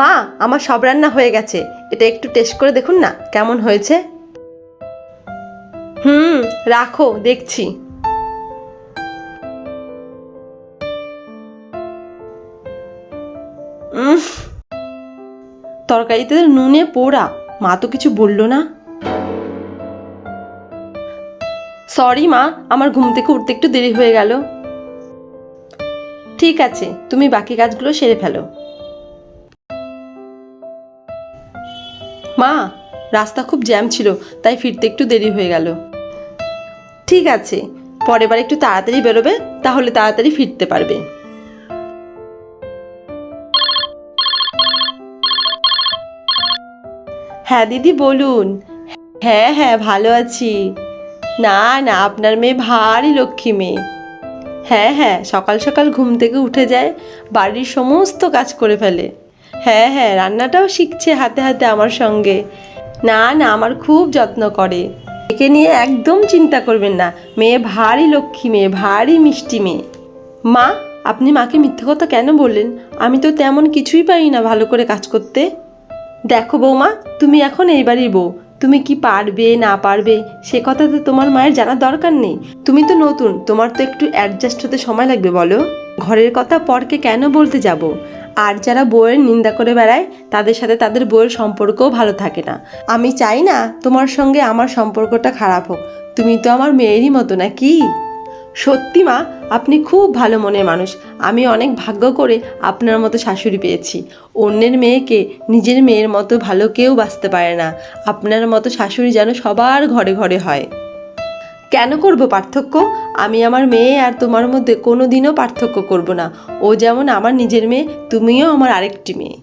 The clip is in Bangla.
মা, আমার সব রান্না হয়ে গেছে, এটা একটু টেস্ট করে দেখুন না কেমন হয়েছে। রাখো, দেখছি। তরকারিতে নুনে পোড়া। মা তো কিছু বললো না। সরি মা, আমার ঘুম থেকে উঠতে একটু দেরি হয়ে গেল। ঠিক আছে, তুমি বাকি কাজগুলো সেরে ফেলো। মা, রাস্তা খুব জ্যাম ছিল, তাই ফিরতে একটু দেরি হয়ে গেল। ঠিক আছে, পরের বার একটু তাড়াতাড়ি বেরোবে, তাহলে তাড়াতাড়ি ফিরতে পারবে। হ্যাঁ দিদি, বলুন। হ্যাঁ হ্যাঁ, ভালো আছি। না না, আপনার মেয়ে ভারী লক্ষ্মী মেয়ে। হ্যাঁ হ্যাঁ, সকাল সকাল ঘুম থেকে উঠে যায়, বাড়ির সমস্ত কাজ করে ফেলে। হ্যাঁ হ্যাঁ, রান্নাটাও শিখছে হাতে হাতে আমার সঙ্গে। না না, আমার খুব যত্ন করে। একে নিয়ে একদম চিন্তা করবেন না, মেয়ে ভারী লক্ষ্মী মেয়ে, ভারী মিষ্টি মেয়ে। মা, আপনি মাকে মিথ্যে কথা কেন বললেন? আমি তো তেমন কিছুই পারি না ভালো করে কাজ করতে। দেখো বৌমা, তুমি এখন এই বাড়ির বউ, তুমি কি পারবে না পারবে সে কথা তো তোমার মায়ের জানার দরকার নেই। তুমি তো নতুন, তোমার তো একটু অ্যাডজাস্ট হতে সময় লাগবে। বলো, ঘরের কথা পরকে কেন বলতে যাব? আর যারা বউয়ের নিন্দা করে বেড়ায় তাদের সাথে তাদের বউয়ের সম্পর্কও ভালো থাকে না। আমি চাই না তোমার সঙ্গে আমার সম্পর্কটা খারাপ হোক। তুমি তো আমার মেয়েরই মতো, নাকি? সত্যি মা, আপনি খুব ভালো মনের মানুষ। আমি অনেক ভাগ্য করে আপনার মতো শাশুড়ি পেয়েছি। অন্যের মেয়েকে নিজের মেয়ের মতো ভালো কেউ বাঁচতে পারে না। আপনার মতো শাশুড়ি যেন সবার ঘরে ঘরে হয়। কেন করব পার্থক্য? আমি আমার মেয়ে আর তোমার মধ্যে কোনো দিনও পার্থক্য করব না। ও যেমন আমার নিজের মেয়ে, তুমিও আমার আরেকটি মেয়ে।